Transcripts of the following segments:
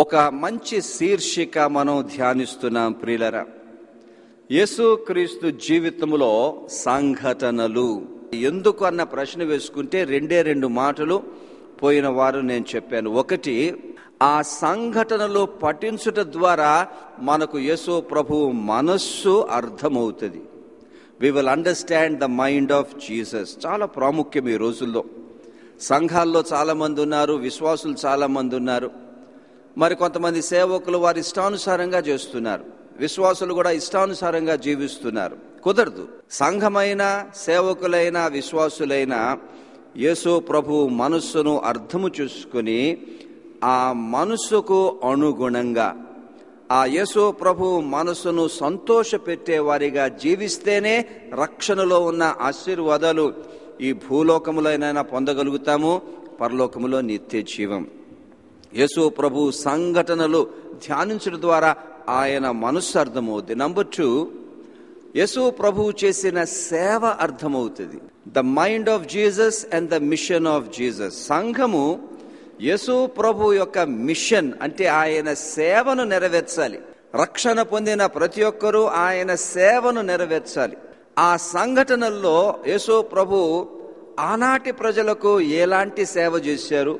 ఒక మంచి శీర్షిక మనం ధ్యానిస్తున్నాం ప్రియులరా. యేసుక్రీస్తు జీవితంలో సంఘటనలు ఎందుకు అన్న ప్రశ్న వేసుకుంటే రెండు మాటలు పోయిన వారు నేను చెప్పాను. ఒకటి, ఆ సంఘటనలు పఠించుట ద్వారా మనకు యేసు ప్రభు మనస్సు అర్థమవుతుంది. We will understand the mind of Jesus. చాలా ప్రాముఖ్యం ఈ రోజుల్లో. సంఘాల్లో చాలామంది ఉన్నారు, విశ్వాసులు చాలామంది ఉన్నారు. మరి కొంతమంది సేవకులు వారి ఇష్టానుసారంగా చేస్తున్నారు, విశ్వాసులు కూడా ఇష్టానుసారంగా జీవిస్తున్నారు. కుదరదు. సంఘమైన, సేవకులైన, విశ్వాసులైన యేసు ప్రభు మనస్సును అర్థము చేసుకుని ఆ మనస్సుకు అనుగుణంగా ఆ యేసు ప్రభు మనస్సును సంతోషపెట్టే వారిగా జీవిస్తేనే రక్షణలో ఉన్న ఆశీర్వాదాలు ఈ భూలోకములైనా పొందగలుగుతాము, పరలోకములో నిత్య జీవం. యేసు ప్రభు సంఘటనలు ధ్యానించడం ద్వారా ఆయన మనస్సు అర్థమవుతుంది. నంబర్ 2, యేసు ప్రభు చేసిన సేవ అర్థమవుతుంది. The mind of Jesus and the machine of Jesus. సంఘము యేసు ప్రభు యొక్క మిషన్ అంటే ఆయన సేవను నెరవేర్చాలి. రక్షణ పొందిన ప్రతి ఒక్కరూ ఆయన సేవను నెరవేర్చాలి. ఆ సంఘటనల్లో యేసు ప్రభు ఆనాటి ప్రజలకు ఎలాంటి సేవ చేశారు,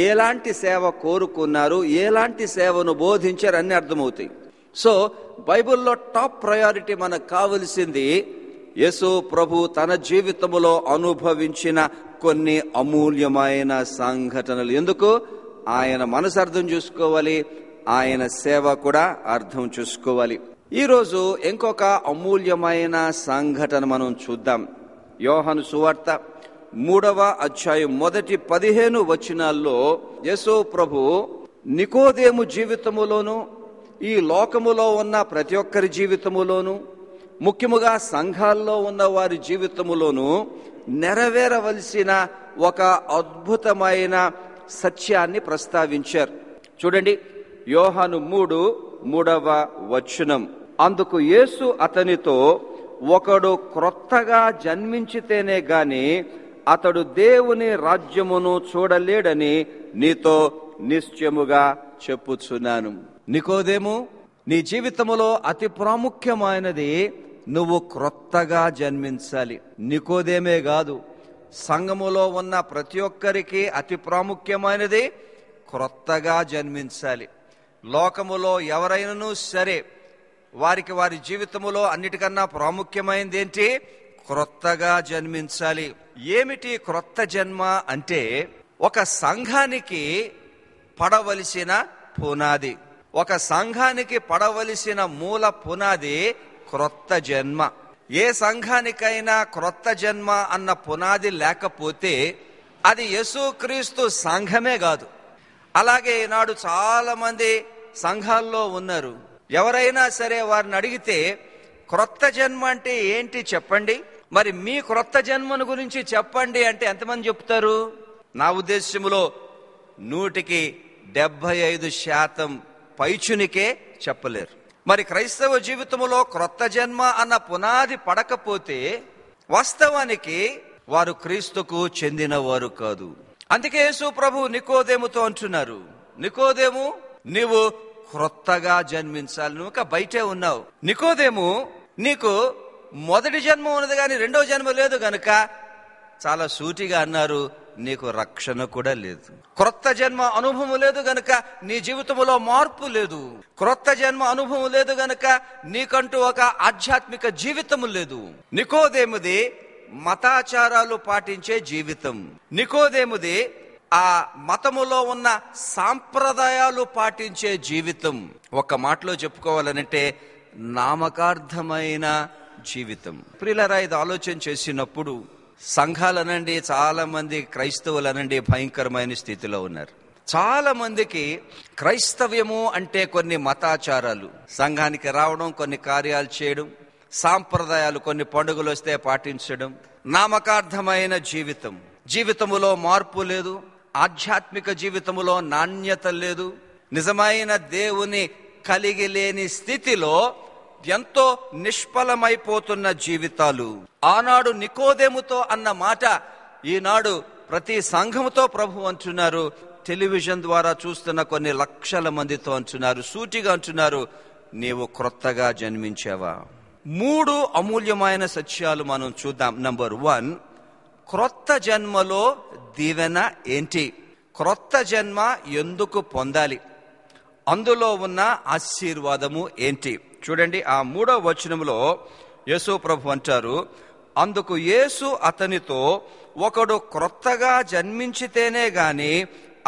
ఎలాంటి సేవ కోరుకున్నారు, ఎలాంటి సేవను బోధించారు అన్ని అర్థమవుతాయి. సో బైబిల్లో టాప్ ప్రయారిటీ మనకు కావలసింది యేసు ప్రభు తన జీవితంలో అనుభవించిన కొన్ని అమూల్యమైన సంఘటనలు. ఎందుకు? ఆయన మనసు అర్థం చేసుకోవాలి, ఆయన సేవ కూడా అర్థం చేసుకోవాలి. ఈరోజు ఇంకొక అమూల్యమైన సంఘటన మనం చూద్దాం. యోహాను సువార్త 3వ అధ్యాయం మొదటి 15 వచనాల్లో యేసు ప్రభు నికోదేము జీవితములోను, ఈ లోకములో ఉన్న ప్రతి ఒక్కరి జీవితములోను, ముఖ్యముగా సంఘాల్లో ఉన్న వారి జీవితములోను నెరవేరవలసిన ఒక అద్భుతమైన సత్యాన్ని ప్రస్తావించారు. చూడండి, యోహాను 3:3 వచనం. అందుకు యేసు అతనితో, ఒకడు క్రొత్తగా జన్మించితేనే గాని అతడు దేవుని రాజ్యమును చూడలేడని నీతో నిశ్చయముగా చెప్పుచున్నాను. నికోదేము, నీ జీవితంలో అతి ప్రాముఖ్యమైనది నువ్వు క్రొత్తగా జన్మించాలి. నికోదేమే కాదు, సంఘములో ఉన్న ప్రతి ఒక్కరికి అతి ప్రాముఖ్యమైనది క్రొత్తగా జన్మించాలి. లోకములో ఎవరైనాను సరే వారికి వారి జీవితములో అన్నిటికన్నా ప్రాముఖ్యమైనది ఏంటి? క్రొత్తగా జన్మించాలి. ఏమిటి క్రొత్త జన్మ అంటే? ఒక సంఘానికి పడవలసిన పునాది, ఒక సంఘానికి పడవలసిన మూల పునాది క్రొత్త జన్మ. ఏ సంఘానికైనా క్రొత్త జన్మ అన్న పునాది లేకపోతే అది యేసుక్రీస్తు సంఘమే కాదు. అలాగే ఈనాడు చాలా మంది సంఘాల్లో ఉన్నారు. ఎవరైనా సరే వారిని అడిగితే క్రొత్త జన్మ అంటే ఏంటి చెప్పండి, మరి మీ క్రొత్త జన్మను గురించి చెప్పండి అంటే ఎంతమంది చెప్తారు? నా ఉద్దేశంలో 100% పైచునికే చెప్పలేరు. మరి క్రైస్తవ జీవితంలో క్రొత్త జన్మ అన్న పునాది పడకపోతే వాస్తవానికి వారు క్రీస్తుకు చెందినవారు కాదు. అందుకే యేసు ప్రభు నికోదేముతో అంటున్నారు, నికోదేము, నీవు క్రొత్తగా జన్మించాలి. నువ్వు ఇంకా బయటే ఉన్నావు. నికోదేము, నీకు మొదటి జన్మ ఉన్నది కానీ రెండవ జన్మ లేదు గనుక, చాలా సూటిగా అన్నారు, నీకు రక్షణ కూడా లేదు. క్రొత్త జన్మ అనుభవం లేదు గనుక నీ జీవితంలో మార్పు లేదు. క్రొత్త జన్మ అనుభవం లేదు గనుక నీకంటూ ఒక ఆధ్యాత్మిక జీవితం లేదు. నికోదేముది మతాచారాలు పాటించే జీవితం. నికోదేముది ఆ మతములో ఉన్న సాంప్రదాయాలు పాటించే జీవితం. ఒక మాటలో చెప్పుకోవాలనంటే నామకార్థమైన జీవితం. ప్రియులారా, ఇది ఆలోచన చేసినప్పుడు సంఘాలనండి, చాలా మంది క్రైస్తవులనండి భయంకరమైన స్థితిలో ఉన్నారు. చాలా మందికి క్రైస్తవ్యము అంటే కొన్ని మతాచారాలు, సంఘానికి రావడం, కొన్ని కార్యాలు చేయడం, సాంప్రదాయాలు, కొన్ని పండుగలు వస్తే పాటించడం, నామకార్థమైన జీవితం. జీవితములో మార్పు లేదు, ఆధ్యాత్మిక జీవితములో నాణ్యత లేదు, నిజమైన దేవుని కలిగి లేని స్థితిలో ఎంతో నిష్ఫలమైపోతున్న జీవితాలు. ఆనాడు నికోదేముతో అన్న మాట ఈనాడు ప్రతి సంఘముతో ప్రభు అంటున్నారు, టెలివిజన్ ద్వారా చూస్తున్న కొన్ని లక్షల మందితో అంటున్నారు, సూటిగా అంటున్నారు, నీవు క్రొత్తగా జన్మించావా? 3 అమూల్యమైన సత్యాలు మనం చూద్దాం. నంబర్ 1, క్రొత్త జన్మలో దీవెన ఏంటి? క్రొత్త జన్మ ఎందుకు పొందాలి? అందులో ఉన్న ఆశీర్వాదము ఏంటి? చూడండి, ఆ 3వ వచనంలో యేసు ప్రభు అంటారు, అందుకు యేసు అతనితో, ఒకడు క్రొత్తగా జన్మించితేనే గాని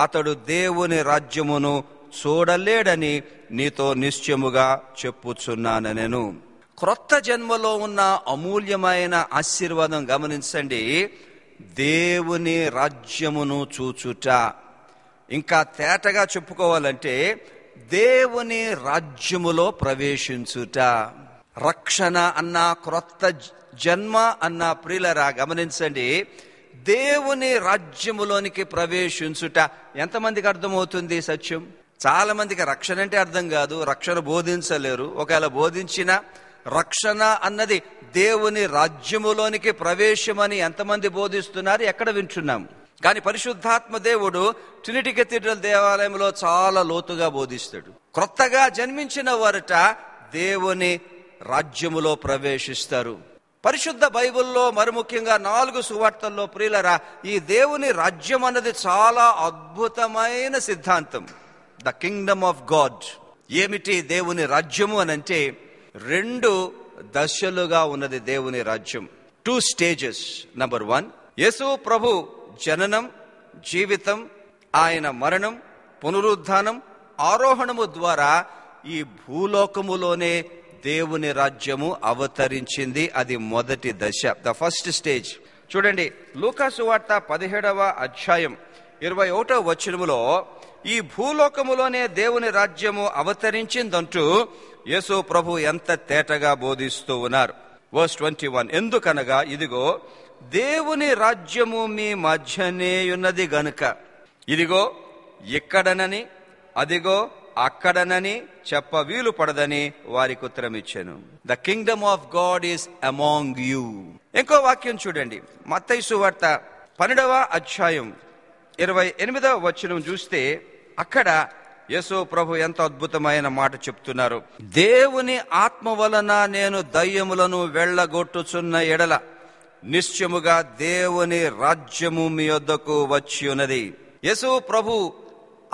అతడు దేవుని రాజ్యమును చూడలేడని నీతో నిశ్చయముగా చెప్పుచున్నాను నేను. క్రొత్త జన్మలో ఉన్న అమూల్యమైన ఆశీర్వాదం గమనించండి, దేవుని రాజ్యమును చూచుట. ఇంకా తేటగా చెప్పుకోవాలంటే దేవుని రాజ్యములో ప్రవేశించుట. రక్షణ అన్న, క్రొత్త జన్మ అన్న ప్రియులరా గమనించండి, దేవుని రాజ్యములోనికి ప్రవేశించుట. ఎంతమందికి అర్థమవుతుంది సత్యం? చాలా మందికి రక్షణ అంటే అర్థం కాదు, రక్షణ బోధించలేరు. ఒకవేళ బోధించినా రక్షణ అన్నది దేవుని రాజ్యములోనికి ప్రవేశమని ఎంతమంది బోధిస్తున్నారు, ఎక్కడ వింటున్నాం? కానీ పరిశుద్ధాత్మ దేవుడు ట్రినిటీ కేథీడ్రల్ దేవాలయంలో చాలా లోతుగా బోధిస్తాడు. క్రొత్తగా జన్మించిన వారట దేవుని రాజ్యములో ప్రవేశిస్తారు. పరిశుద్ధ బైబిల్లో మరి ముఖ్యంగా 4 సువార్తల్లో ప్రియులరా, ఈ దేవుని రాజ్యం అన్నది చాలా అద్భుతమైన సిద్ధాంతం. The kingdom of God. ఏమిటి దేవుని రాజ్యము అనంటే 2 దశలుగా ఉన్నది దేవుని రాజ్యం. 2 స్టేజెస్. నంబర్ 1, యేసు ప్రభు జననం, జీవితం, ఆయన మరణం, పునరుద్ధానం, ఆరోహణము ద్వారా ఈ భూలోకములోనే దేవుని రాజ్యము అవతరించింది. అది మొదటి దశ, ద ఫస్ట్ స్టేజ్. చూడండి, లూకా సువార్త 17వ అధ్యాయం 21వ వచనములో ఈ భూలోకములోనే దేవుని రాజ్యము అవతరించిందంటూ యేసు ప్రభు ఎంత తేటగా బోధిస్తూ ఉన్నారు. వర్స్ 21, ఎందుకనగా ఇదిగో దేవుని రాజ్యము మీ మధ్యనే ఉన్నది గనుక ఇదిగో ఇక్కడనని అదిగో అక్కడనని చెప్ప వీలు పడదని వారికి ఉత్తరం ఇచ్చాను. The kingdom of God is among you. ఇంకో వాక్యం చూడండి, మత్తయి సువార్త 12వ అధ్యాయం 28వ వచనం చూస్తే అక్కడ యేసు ప్రభు ఎంత అద్భుతమైన మాట చెప్తున్నారు. దేవుని ఆత్మ వలన నేను దయ్యములను వెళ్ళగొట్టుచున్న ఎడల నిశ్చయముగా దేవుని రాజ్యము మీ యొద్దకు వచ్చి ఉన్నది. యేసు ప్రభు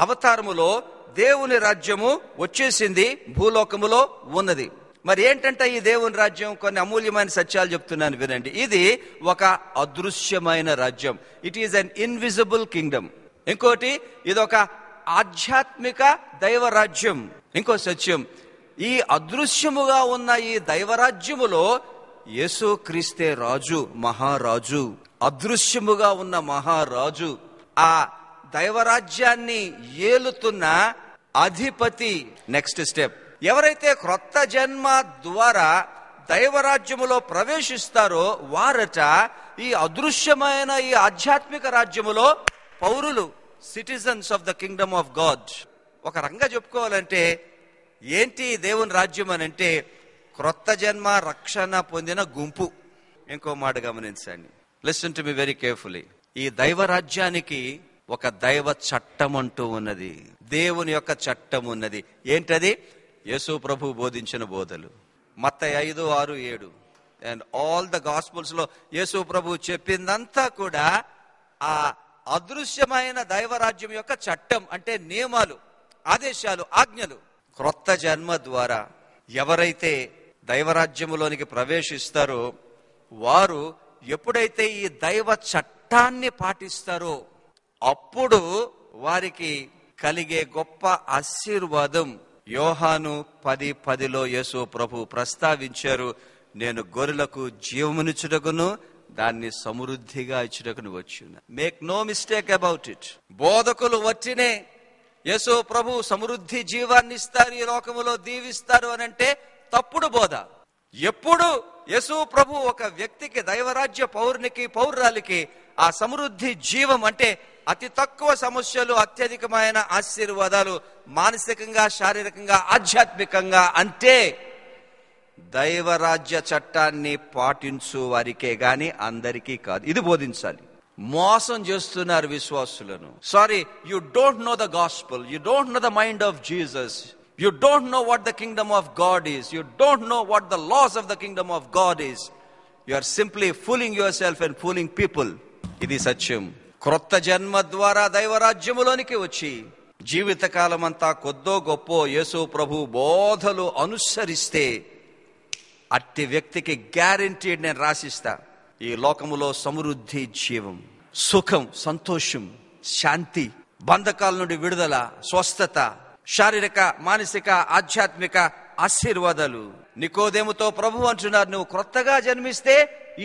అవతారములో దేవుని రాజ్యము వచ్చేసింది, భూలోకములో ఉన్నది. మరి ఏంటంటే ఈ దేవుని రాజ్యం? కొన్ని అమూల్యమైన సత్యాలు చెప్తున్నాను వినండి. ఇది ఒక అదృశ్యమైన రాజ్యం. It is an invisible Kingdom. ఇంకోటి, ఇది ఒక ఆధ్యాత్మిక దైవ రాజ్యం. ఇంకో సత్యం, ఈ అదృశ్యముగా ఉన్న ఈ దైవరాజ్యములో యేసు క్రీస్తే రాజు, మహారాజు, అదృశ్యముగా ఉన్న మహారాజు, ఆ దైవరాజ్యాన్ని ఏలుతున్న అధిపతి. నెక్స్ట్ స్టెప్, ఎవరైతే క్రొత్త జన్మ ద్వారా దైవరాజ్యములో ప్రవేశిస్తారో వారట ఈ అదృశ్యమైన ఈ ఆధ్యాత్మిక రాజ్యములో పౌరులు, citizens of the kingdom of God. ఒక రంగా చెప్పుకోవాలంటే ఏంటి దేవుని రాజ్యం అని అంటే క్రొత్త జన్మ రక్షణ పొందిన గుంపు. ఇంకో మాట గమనించండి, listen to me very carefully. ఈ దైవ రాజ్యానికి ఒక దైవ చట్టం అంటూ ఉన్నది, దేవుని యొక్క చట్టం ఉన్నది. ఏంటది? యేసు ప్రభు బోధించిన బోధలు. మత్తయి 5, 6, 7 అండ్ ఆల్ ద గాస్పుల్స్ లో యేసు ప్రభు చెప్పిందంతా కూడా ఆ అదృశ్యమైన దైవరాజ్యం యొక్క చట్టం, అంటే నియమాలు, ఆదేశాలు, ఆజ్ఞలు. క్రొత్త జన్మ ద్వారా ఎవరైతే దైవరాజ్యములోనికి ప్రవేశిస్తారో వారు ఎప్పుడైతే ఈ దైవ చట్టాన్ని పాటిస్తారో అప్పుడు వారికి కలిగే గొప్ప ఆశీర్వాదం. యోహాను 10:10లో యేసు ప్రభు ప్రస్తావించారు, నేను గొర్రెలకు జీవమునిచ్చుటకును దాన్ని సమృద్ధిగా ఇచ్చుటకును వచ్చున్నా. Make no mistake about it. బోధకులు వచ్చినే యేసు ప్రభు సమృద్ధి జీవాన్ని ఇస్తారు, ఈ లోకములో దీవిస్తారు అని అంటే తప్పుడు బోధ. ఎప్పుడు యేసు ప్రభు ఒక వ్యక్తికి, దైవరాజ్య పౌరునికి, పౌరాలికి ఆ సమృద్ధి జీవం అంటే అతి తక్కువ సమస్యలు, అత్యధికమైన ఆశీర్వాదాలు, మానసికంగా, శారీరకంగా, ఆధ్యాత్మికంగా, అంటే దైవరాజ్య చట్టాన్ని పాటించు వారికే గాని అందరికీ కాదు. ఇది బోధించాలి. మోసం చేస్తున్నారు విశ్వాసులను. Sorry, you don't know the gospel, you don't know the mind of Jesus, you don't know what the kingdom of God is, you don't know what the laws of the kingdom of God is. You are simply fooling yourself and fooling people. ఇది సత్యం. క్రొత్త జన్మ ద్వారా దైవరాజ్యములోనికి వచ్చి జీవితకాలం అంతా కొద్దో గొప్పో యేసు ప్రభు బోధలు అనుసరిస్తే అట్టి వ్యక్తికి గ్యారెంటీడ్ నేను రాసిస్తా, ఈ లోకములో సమృద్ధి, జీవం, సుఖం, సంతోషం, శాంతి, బంధకాల నుండి విడుదల, స్వస్థత, శారీరక, మానసిక, ఆధ్యాత్మిక ఆశీర్వాదాలు. నికోదేముతో ప్రభు అంటున్నారు, నువ్వు క్రొత్తగా జన్మిస్తే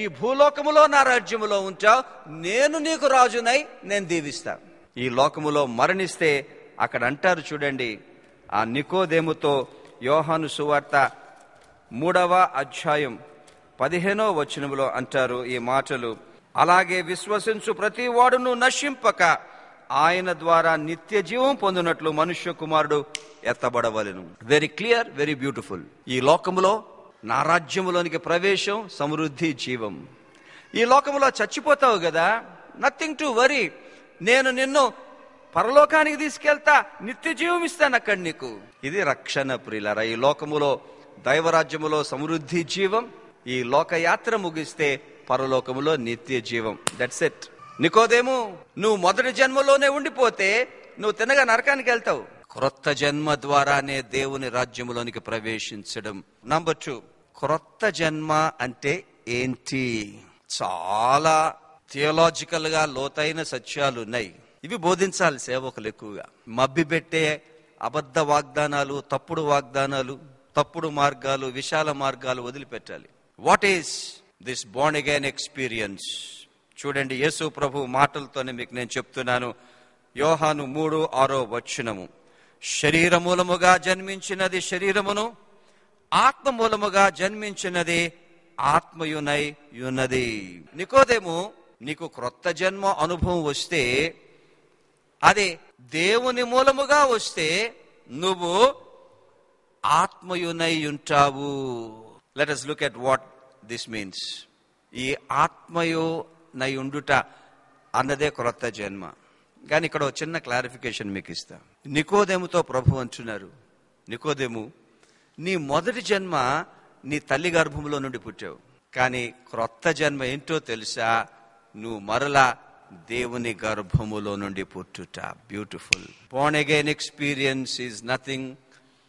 ఈ భూలోకములో నా రాజ్యములో ఉంటావు, నేను నీకు రాజునై నేను దీవిస్తా. ఈ లోకములో మరణిస్తే అక్కడ అంటారు చూడండి, ఆ నికోదేముతో యోహాను సువార్త 3వ అధ్యాయం 15వ వచనములో అంటారు ఈ మాటలు, అలాగే విశ్వసించు ప్రతి వాడును నశింపక ఆయన ద్వారా నిత్య జీవం పొందినట్లు మనుష్య కుమారుడు ఎత్తబడవలెను. Very clear, very beautiful. ఈ లోకములో నా రాజ్యములోనికి ప్రవేశం, సమృద్ధి, జీవం. ఈ లోకములో చచ్చిపోతావు కదా, నథింగ్ టు వరీ, నేను నిన్ను పరలోకానికి తీసుకెళ్తా, నిత్య జీవం ఇస్తాను అక్కడ నీకు. ఇది రక్షణ ప్రియులారా. ఈ లోకములో దైవరాజ్యములో సమృద్ధి, జీవం. ఈ లోకయాత్ర ముగిస్తే పరలోకములో నిత్య జీవం. That's it. నికోదేము, నువ్వు మొదటి జన్మలోనే ఉండిపోతే నువ్వు తినగా నరకానికి వెళ్తావు. క్రొత్త జన్మ ద్వారానే దేవుని రాజ్యములోనికి ప్రవేశించడం. నంబర్ 2, క్రొత్త జన్మ అంటే ఏంటి? చాలా థియోలాజికల్ గా లోతైన సత్యాలు ఉన్నాయి. ఇవి బోధించాలి సేవకులు ఎక్కువగా. మభ్యపెట్టే అబద్ధ వాగ్దానాలు, తప్పుడు వాగ్దానాలు, తప్పుడు మార్గాలు, విశాల మార్గాలు వదిలిపెట్టాలి. What is this born again experience? చూడండి, యేసు ప్రభు మాటలతోనే మీకు నేను చెప్తున్నాను. యోహాను 3:6 వచనము, శరీర మూలముగా జన్మించినది శరీరమును, ఆత్మ మూలముగా జన్మించినది ఆత్మయునై ఉన్నది. నికోదేము, నీకు క్రొత్త జన్మ అనుభవం వస్తే, అదే దేవుని మూలముగా వస్తే నువ్వు ఆత్మయునై ఉంటావు. Let us look at what this means. ఈ ఆత్మయునై ఉండుట అన్నదే క్రొత్త జన్మ. కానీ ఇక్కడ ఒక చిన్న క్లారిఫికేషన్ మీకు ఇస్తా. నికోదేముతో ప్రభు అంటున్నారు, నికోదేము, నీ మొదటి జన్మ నీ తల్లి గర్భంలో నుండి పుట్టావు. కానీ క్రొత్త జన్మ ఏంటో తెలుసా? నువ్వు మరలా దేవుని గర్భములో నుండి పుట్టుట. Beautiful. Born again experience is nothing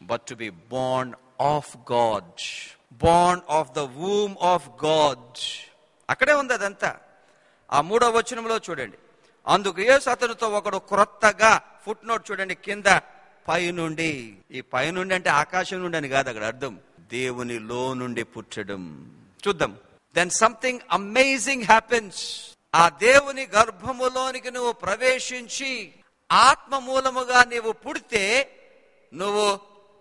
but to be born of God, born of the womb of God. అక్కడే ఉంది అదంతా. ఆ 3వ వచనంలో చూడండి, అందుకు యేసు అతనితో ఒకడు క్రొత్తగా, ఫుట్ నోట్ చూడండి కింద, పైనుండి. ఈ పైనుండి అంటే ఆకాశం నుండి అని కాదు అక్కడ అర్థం, దేవునిలో నుండి పుట్టడం. చూద్దాం. Then something amazing happens. ఆ దేవుని గర్భములోనికి నువ్వు ప్రవేశించి ఆత్మ మూలముగా నీవు పుడితే నువ్వు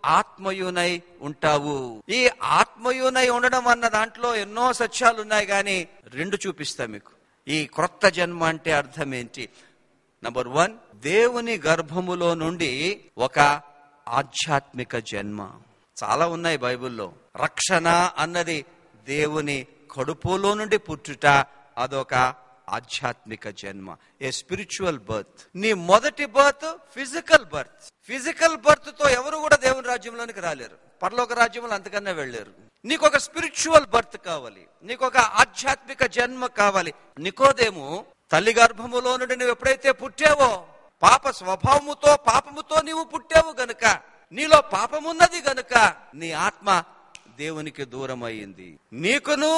ఆత్మయునై ఉంటావు. ఈ ఆత్మయునై ఉండడం అన్న దాంట్లో ఎన్నో సత్యాలు ఉన్నాయి, కానీ 2 చూపిస్తా మీకు. ఈ క్రొత్త జన్మ అంటే అర్థం ఏంటి? నంబర్ 1, దేవుని గర్భములో నుండి ఒక ఆధ్యాత్మిక జన్మ. చాలా ఉన్నాయి బైబిల్లో. రక్షణ అన్నది దేవుని కడుపులో నుండి పుట్టుట, అదొక ఆధ్యాత్మిక జన్మ, ఏ స్పిరిచువల్ బర్త్. నీ మొదటి birth physical birth. Physical birth తో ఎవరు కూడా దేవుని రాజ్యంలోనికి రాలేరు, పరలోక రాజ్యంలో అంతకన్నా వెళ్ళలేరు. నీకు ఒక స్పిరిచువల్ బర్త్ కావాలి, నీకు ఒక ఆధ్యాత్మిక జన్మ కావాలి. నికోదేము, తల్లి గర్భములో నుండి నువ్వు ఎప్పుడైతే పుట్టావో, పాప స్వభావముతో, పాపముతో నీవు పుట్టావు గనుక, నీలో పాపమున్నది గనుక నీ ఆత్మ దేవునికి దూరం అయింది. నీకును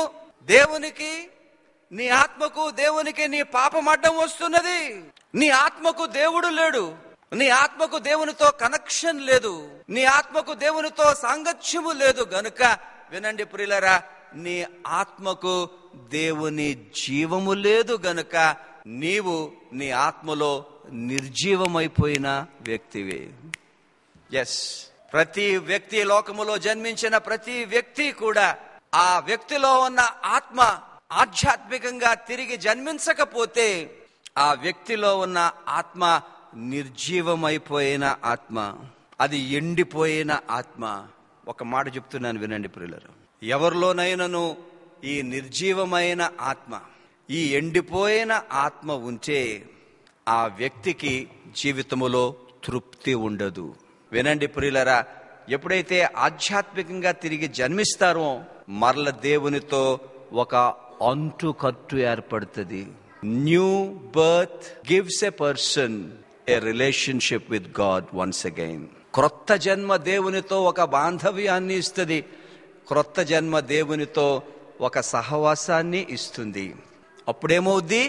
దేవునికి, నీ ఆత్మకు దేవునికి నీ పాపం అడ్డం వస్తున్నది. నీ ఆత్మకు దేవుడు లేడు, నీ ఆత్మకు దేవునితో కనెక్షన్ లేదు, నీ ఆత్మకు దేవునితో సాంగత్యము లేదు గనుక, వినండి ప్రియులారా, నీ ఆత్మకు దేవుని జీవము లేదు గనుక నీవు నీ ఆత్మలో నిర్జీవమైపోయిన వ్యక్తివే. ఎస్, ప్రతి వ్యక్తి, లోకములో జన్మించిన ప్రతి వ్యక్తి కూడా ఆ వ్యక్తిలో ఉన్న ఆత్మ ఆధ్యాత్మికంగా తిరిగి జన్మించకపోతే ఆ వ్యక్తిలో ఉన్న ఆత్మ నిర్జీవమైపోయిన ఆత్మ, అది ఎండిపోయిన ఆత్మ. ఒక మాట చెప్తున్నాను వినండి ప్రియులారా, ఎవరిలోనైనాను ఈ నిర్జీవమైన ఆత్మ, ఈ ఎండిపోయిన ఆత్మ ఉంటే ఆ వ్యక్తికి జీవితములో తృప్తి ఉండదు. వినండి ప్రియులరా, ఎప్పుడైతే ఆధ్యాత్మికంగా తిరిగి జన్మిస్తారో మరల దేవునితో ఒక అంటుకట్టు ఏర్పడుతుంది. New birth gives a person A relationship with God once again. క్రొత్త జన్మ దేవునితో ఒక బాంధవ్యాన్ని ఇస్తుంది. క్రొత్త జన్మ దేవునితో ఒక సహవాసాన్ని ఇస్తుంది. అప్పుడేమవుద్ది?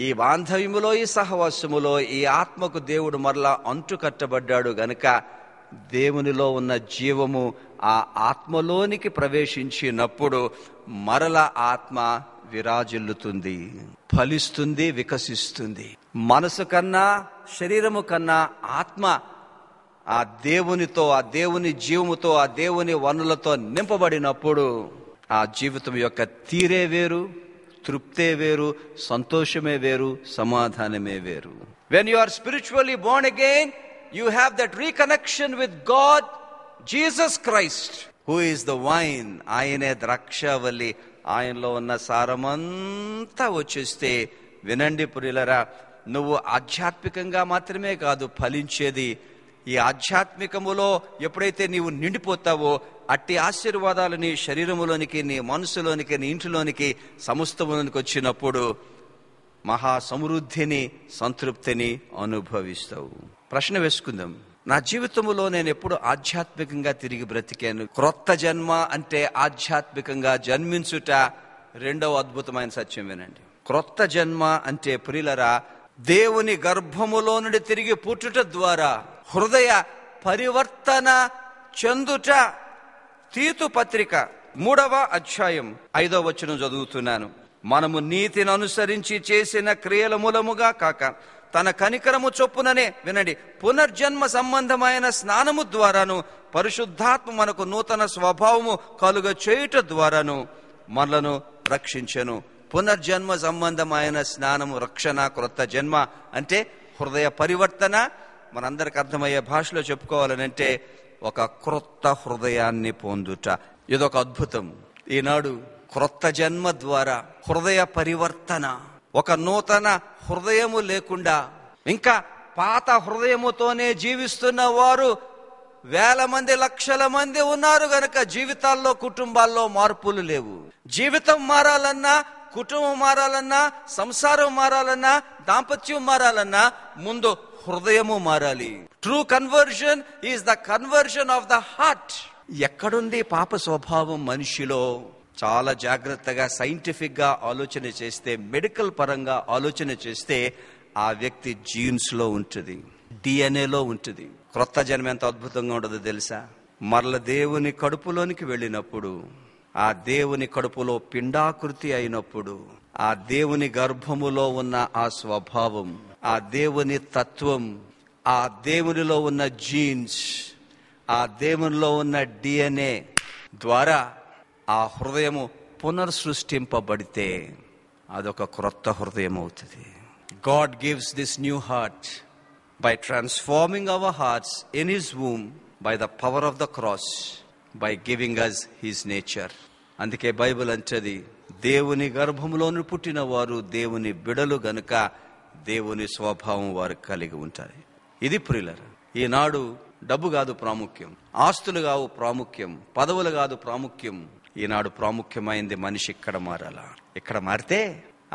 ఈ బాంధవ్యములో, ఈ సహవాసములో ఈ ఆత్మకు దేవుడు మరలా అంటు కట్టబడ్డాడు గనుక దేవునిలో ఉన్న జీవము ఆ ఆత్మలోనికి ప్రవేశించినప్పుడు మరల ఆత్మ విరాజిల్లుతుంది, ఫలిస్తుంది, వికసిస్తుంది. మనసు కన్నా శరీరము కన్నా ఆత్మ ఆ దేవునితో, ఆ దేవుని జీవముతో, ఆ దేవుని వనులతో నింపబడినప్పుడు ఆ జీవితం యొక్క తీరే వేరు, తృప్తే వేరు, సంతోషమే వేరు, సమాధానమే వేరు. When you are spiritually born again, you have that reconnection with God, Jesus Christ, who is the wine. ఆయనే ద్రాక్షావల్లి. ఆయనలో ఉన్న సారమంతా వచ్చేస్తే, వినండి ప్రియులరా, నువ్వు ఆధ్యాత్మికంగా మాత్రమే కాదు ఫలించేది. ఈ ఆధ్యాత్మికములో ఎప్పుడైతే నీవు నిండిపోతావో అట్టి ఆశీర్వాదాలు నీ శరీరములోనికి, నీ మనసులోనికి, నీ ఇంటిలోనికి, సమస్తములోనికి వచ్చినప్పుడు మహా సమృద్ధిని, సంతృప్తిని అనుభవిస్తావు. ప్రశ్న వేసుకుందాం, నా జీవితంలో నేను ఎప్పుడు ఆధ్యాత్మికంగా తిరిగి బ్రతికాను? క్రొత్త జన్మ అంటే ఆధ్యాత్మికంగా జన్మించుట రెండవ అద్భుతమైన సత్యం. వినండి, క్రొత్త జన్మ అంటే ప్రియులరా, దేవుని గర్భములో నుండి తిరిగి పుట్టుట ద్వారా హృదయ పరివర్తన చెందుట. తీతు పత్రిక 3వ అధ్యాయం 5వ వచనం చదువుతున్నాను. మనము నీతిని అనుసరించి చేసిన క్రియల మూలముగా కాక తన కనికరము చొప్పుననే, వినండి, పునర్జన్మ సంబంధమైన స్నానము ద్వారాను పరిశుద్ధాత్మ మనకు నూతన స్వభావము కలుగ చేయుట ద్వారాను మనలను రక్షించెను. పునర్జన్మ సంబంధమైన స్నానము, రక్షణ, క్రొత్త జన్మ అంటే హృదయ పరివర్తన. మనందరికి అర్థమయ్యే భాషలో చెప్పుకోవాలనంటే ఒక క్రొత్త హృదయాన్ని పొందుట. ఇదొక అద్భుతం. ఈనాడు క్రొత్త జన్మ ద్వారా హృదయ పరివర్తన, ఒక నూతన హృదయము లేకుండా ఇంకా పాత హృదయముతోనే జీవిస్తున్న వారు వేల మంది, లక్షల మంది ఉన్నారు గనక జీవితాల్లో, కుటుంబాల్లో మార్పులు లేవు. జీవితం మారాలన్నా, కుటుంబం మారాలన్నా, సంసారం మారాలన్నా, దాంపత్యం మారాలన్నా ముందు హృదయము మారాలి. True conversion is the conversion of the heart. ఎక్కడుంది పాప స్వభావం మనిషిలో? చాలా జాగ్రత్తగా సైంటిఫిక్ గా ఆలోచన చేస్తే, మెడికల్ పరంగా ఆలోచన చేస్తే ఆ వ్యక్తి జీన్స్ లో ఉంటుంది, డిఎన్ఏలో ఉంటుంది. క్రొత్త జన్మ ఎంత అద్భుతంగా ఉండదో తెలుసా? మరల దేవుని కడుపులోనికి వెళ్ళినప్పుడు, ఆ దేవుని కడుపులో పిండాకృతి అయినప్పుడు, ఆ దేవుని గర్భములో ఉన్న ఆ స్వభావం, ఆ దేవుని తత్వం, ఆ దేవునిలో ఉన్న జీన్స్, ఆ దేవునిలో ఉన్న డిఎన్ఏ ద్వారా ఆ హృదయము పునర్సృష్టింపబడితే అదొక క్రొత్త హృదయం అవుతుంది. God gives this new heart by transforming our hearts in his womb by the power of the cross, by giving us his nature. అందుకే బైబిల్ అంటది, దేవుని గర్భములోని పుట్టిన వారు దేవుని బిడలు గనుక దేవుని స్వభావం వారు కలిగి ఉంటారు. ఇది ప్రియులారా, ఈనాడు డబ్బు కాదు ప్రాముఖ్యం, ఆస్తులు కావు ప్రాముఖ్యం, పదవులు కాదు ప్రాముఖ్యం. ఈనాడు ప్రాముఖ్యమైంది మనిషి ఇక్కడ మారాలా. ఇక్కడ మారితే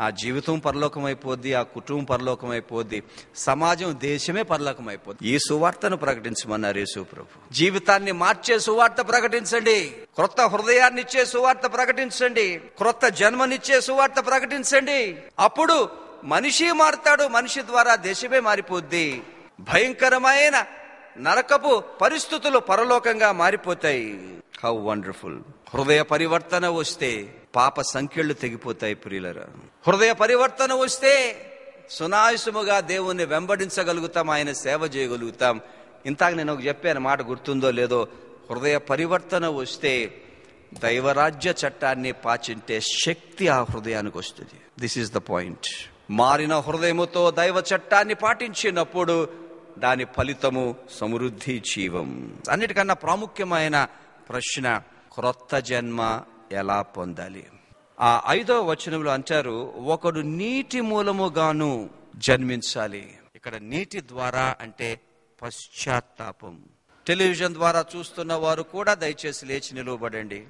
ఆ జీవితం పరలోకం అయిపోద్ది, ఆ కుటుంబం పరలోకం అయిపోద్ది, సమాజం, దేశమే పరలోకం అయిపోద్ది. ఈ సువార్తను ప్రకటించమన్నారు యేసు ప్రభు. జీవితాన్ని మార్చే సువార్త ప్రకటించండి, క్రొత్త హృదయాన్ని ఇచ్చే సువార్త ప్రకటించండి, క్రొత్త జన్మనిచ్చే సువార్త ప్రకటించండి. అప్పుడు మనిషి మారుతాడు, మనిషి ద్వారా దేశమే మారిపోద్ది. భయంకరమైన నరకపు పరిస్థితులు పరలోకంగా మారిపోతాయి. How wonderful! హృదయ పరివర్తన వస్తే పాప సంఖ్యలు తెగిపోతాయి ప్రియులరా. హృదయ పరివర్తన వస్తే సునాయసముగా దేవుణ్ణి వెంబడించగలుగుతాం, ఆయన సేవ చేయగలుగుతాం. ఇంతాక నేను ఒక చెప్పాను, మాట గుర్తుందో లేదో, హృదయ పరివర్తన వస్తే దైవరాజ్య చట్టాన్ని పాటించే శక్తి ఆ హృదయానికి వస్తుంది. This is the point. మారిన హృదయముతో దైవ చట్టాన్ని పాటించినప్పుడు దాని ఫలితము సమృద్ధి, జీవం. అన్నిటికన్నా ప్రాముఖ్యమైన ప్రశ్న, క్రొత్త జన్మ ఎలా పొందాలి? ఆ 5వ వచనంలో అంటారు, ఒకడు నీటి మూలముగాను జన్మించాలి. ఇక్కడ నీటి ద్వారా అంటే పశ్చాత్తాపం. టెలివిజన్ ద్వారా చూస్తున్న వారు కూడా దయచేసి లేచి నిలువబడండి.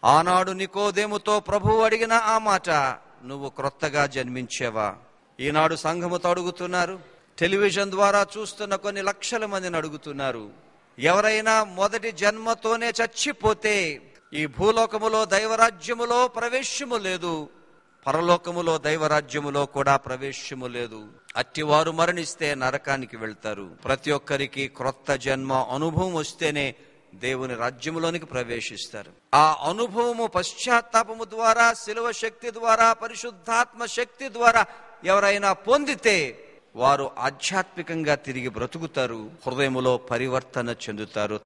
ఆనాడు నికోదేముతో ప్రభువు అడిగిన ఆ మాట, నువ్వు క్రొత్తగా జన్మించావా? ఈనాడు సంఘముతో అడుగుతున్నారు. టెలివిజన్ ద్వారా చూస్తున్న కొన్ని లక్షల మందిని అడుగుతున్నారు. ఎవరైనా మొదటి జన్మతోనే చచ్చిపోతే ఈ భూలోకములో దైవరాజ్యములో ప్రవేశము లేదు, పరలోకములో దైవరాజ్యములో కూడా ప్రవేశము లేదు. అట్టివారు మరణిస్తే నరకానికి వెళ్తారు. ప్రతి ఒక్కరికి క్రొత్త జన్మ అనుభవం వస్తేనే దేవుని రాజ్యములోనికి ప్రవేశిస్తారు. ఆ అనుభవము పశ్చాత్తాపము ద్వారా, శిలువ శక్తి ద్వారా, పరిశుద్ధాత్మ శక్తి ద్వారా ఎవరైనా పొందితే వారు ఆధ్యాత్మికంగా తిరిగి బ్రతుకుతారు, హృదయములో పరివర్తన చెందుతారు.